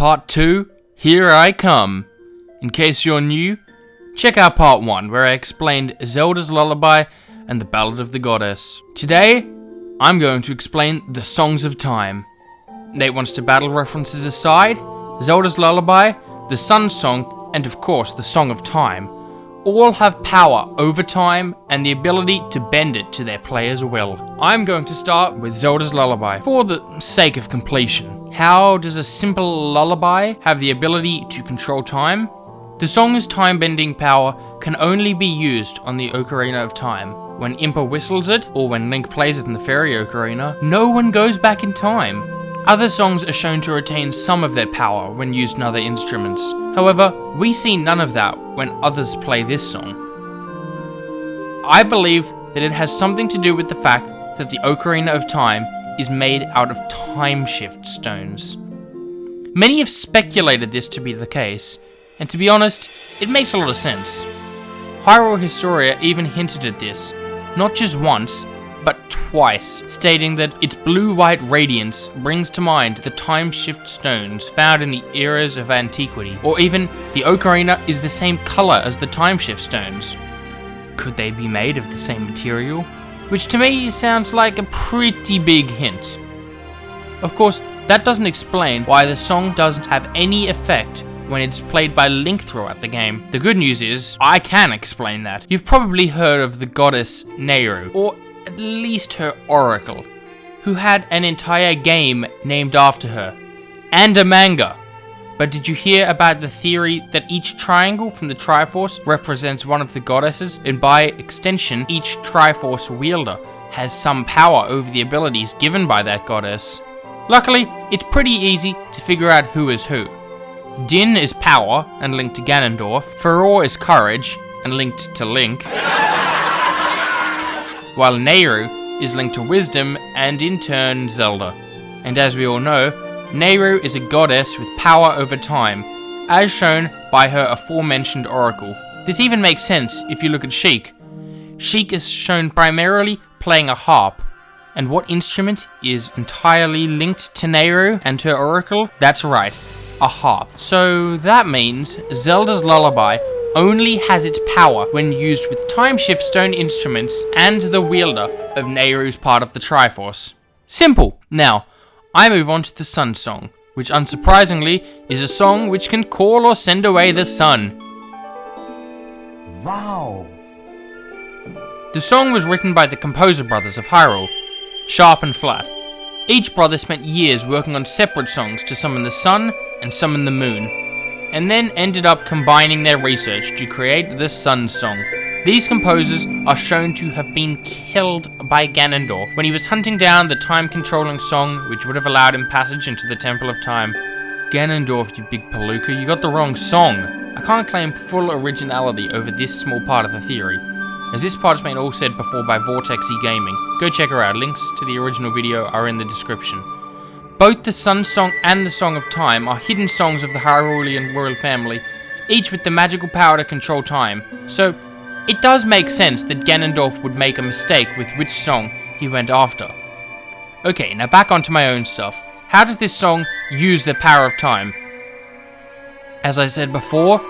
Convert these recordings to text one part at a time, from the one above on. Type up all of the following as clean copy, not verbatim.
Part 2, here I come. In case you're new, check out Part 1, where I explained Zelda's Lullaby and the Ballad of the Goddess. Today, I'm going to explain the Songs of Time. Nate Wants to Battle references aside, Zelda's Lullaby, the Sun Song, and of course the Song of Time, all have power over time and the ability to bend it to their player's will. I'm going to start with Zelda's Lullaby, for the sake of completion. How does a simple lullaby have the ability to control time? The song's time-bending power can only be used on the Ocarina of Time. When Impa whistles it, or when Link plays it in the Fairy Ocarina, no one goes back in time. Other songs are shown to retain some of their power when used in other instruments. However, we see none of that when others play this song. I believe that it has something to do with the fact that the Ocarina of Time is made out of time shift stones. Many have speculated this to be the case, and to be honest, it makes a lot of sense. Hyrule Historia even hinted at this, not just once, but twice, stating that its blue-white radiance brings to mind the time shift stones found in the eras of antiquity, or even the Ocarina is the same color as the time shift stones. Could they be made of the same material? Which to me sounds like a pretty big hint. Of course, that doesn't explain why the song doesn't have any effect when it's played by Link throughout the game. The good news is, I can explain that. You've probably heard of the goddess Nehru, or at least her oracle, who had an entire game named after her, and a manga. But did you hear about the theory that each triangle from the Triforce represents one of the goddesses, and by extension, each Triforce wielder has some power over the abilities given by that goddess? Luckily, it's pretty easy to figure out who is who. Din is power, and linked to Ganondorf. Farore is courage, and linked to Link. While Nehru is linked to wisdom, and in turn Zelda. And as we all know, Nehru is a goddess with power over time, as shown by her aforementioned oracle. This even makes sense if you look at Sheik. Sheik is shown primarily playing a harp, and what instrument is entirely linked to Nehru and her oracle? That's right, a harp. So that means Zelda's Lullaby only has its power when used with time shift stone instruments and the wielder of Nehru's part of the Triforce. Simple. Now, I move on to the Sun Song, which unsurprisingly is a song which can call or send away the sun. Wow! The song was written by the composer brothers of Hyrule, Sharp and Flat. Each brother spent years working on separate songs to summon the sun and summon the moon, and then ended up combining their research to create the Sun Song. These composers are shown to have been killed by Ganondorf when he was hunting down the time-controlling song which would have allowed him passage into the Temple of Time. Ganondorf, you big palooka, you got the wrong song. I can't claim full originality over this small part of the theory, as this part's been all said before by Vortexy Gaming. Go check her out, links to the original video are in the description. Both the Sun Song and the Song of Time are hidden songs of the Hyrulean royal family, each with the magical power to control time, so it does make sense that Ganondorf would make a mistake with which song he went after. Okay, now back onto my own stuff. How does this song use the power of time? As I said before,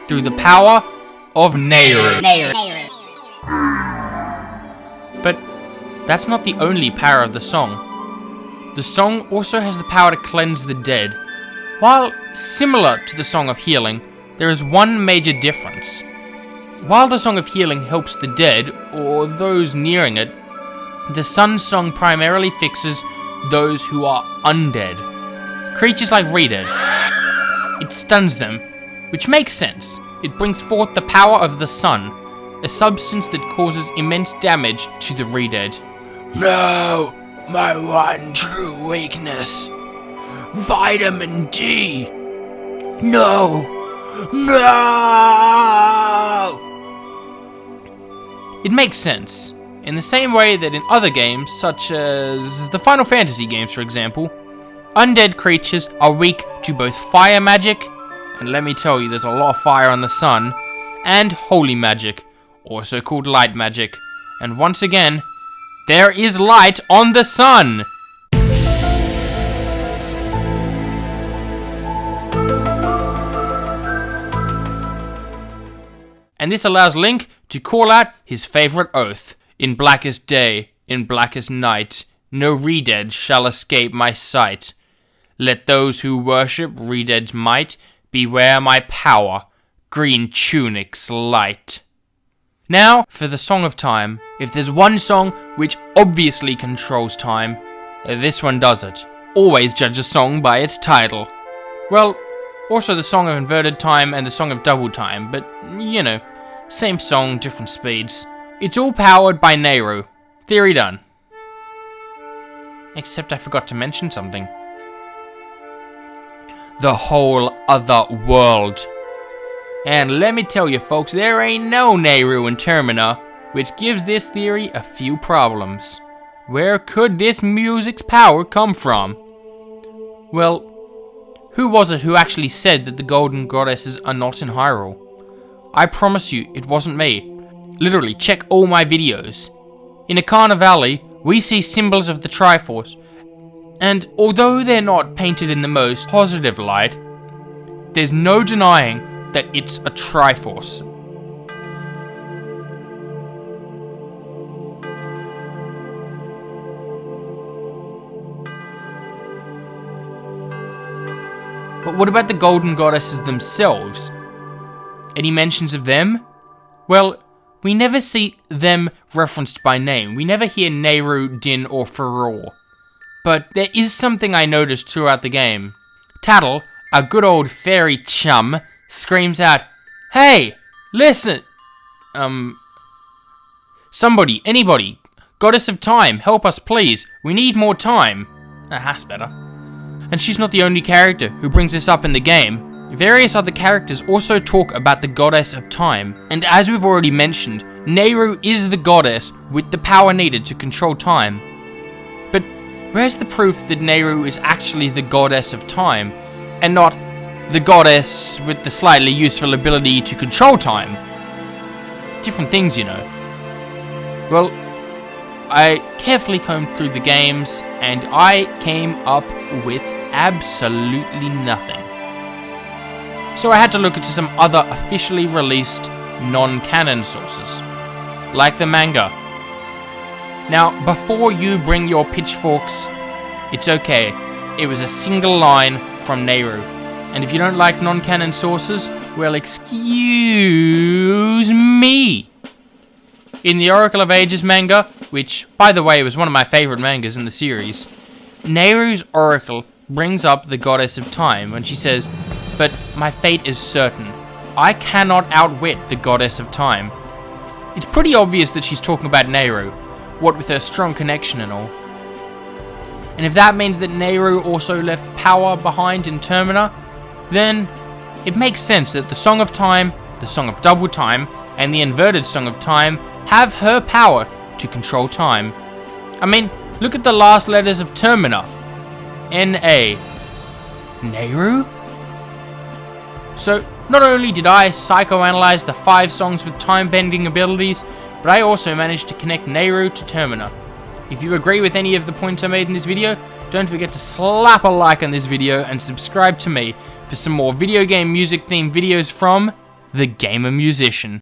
through the power of Nehru. But that's not the only power of the song. The song also has the power to cleanse the dead. While similar to the Song of Healing, there is one major difference. While the Song of Healing helps the dead, or those nearing it, the Sun Song primarily fixes those who are undead. Creatures like Redead. It stuns them, which makes sense. It brings forth the power of the sun, a substance that causes immense damage to the Redead. No! My one true weakness. Vitamin D! No! No! It makes sense, in the same way that in other games, such as the Final Fantasy games for example, undead creatures are weak to both fire magic, and let me tell you there's a lot of fire on the sun, and holy magic, also called light magic, and once again, there is light on the sun! and this allows Link to call out his favorite oath. In blackest day, in blackest night, no Redead shall escape my sight. Let those who worship Redead's might beware my power, green tunics light. Now, for the Song of Time. If there's one song which obviously controls time, this one does it. Always judge a song by its title. Well, also the Song of Inverted Time and the Song of Double Time, but, you know, same song, different speeds. It's all powered by Nehru. Theory done. Except I forgot to mention something. The whole other world. And let me tell you folks, there ain't no Nehru in Termina, which gives this theory a few problems. Where could this music's power come from? Well, who was it who actually said that the Golden Goddesses are not in Hyrule? I promise you, it wasn't me. Literally, check all my videos. In Akana Valley, we see symbols of the Triforce, and although they're not painted in the most positive light, there's no denying that it's a Triforce. But what about the Golden Goddesses themselves? Any mentions of them? Well, we never see them referenced by name. We never hear Nehru, Din, or Farore. But there is something I noticed throughout the game. Tattle, our good old fairy chum, screams out, "Hey, listen! Somebody, anybody, Goddess of Time, help us please. We need more time." That's better. And she's not the only character who brings this up in the game. Various other characters also talk about the Goddess of Time, and as we've already mentioned, Nehru is the goddess with the power needed to control time. But where's the proof that Nehru is actually the Goddess of Time, and not the goddess with the slightly useful ability to control time? Different things, you know. Well, I carefully combed through the games, and I came up with absolutely nothing. So I had to look into some other officially released non-canon sources, like the manga. Now, before you bring your pitchforks, it's okay. It was a single line from Nehru. And if you don't like non-canon sources, well, excuse me. In the Oracle of Ages manga, which, by the way, was one of my favorite mangas in the series, Nehru's oracle brings up the Goddess of Time when she says, "But my fate is certain. I cannot outwit the Goddess of Time." It's pretty obvious that she's talking about Nehru, what with her strong connection and all. And if that means that Nehru also left power behind in Termina, then it makes sense that the Song of Time, the Song of Double Time, and the Inverted Song of Time have her power to control time. I mean, look at the last letters of Termina. N-A. Nehru? So, not only did I psychoanalyze the 5 songs with time-bending abilities, but I also managed to connect Nehru to Termina. If you agree with any of the points I made in this video, don't forget to slap a like on this video and subscribe to me for some more video game music themed videos from The Gamer Musician.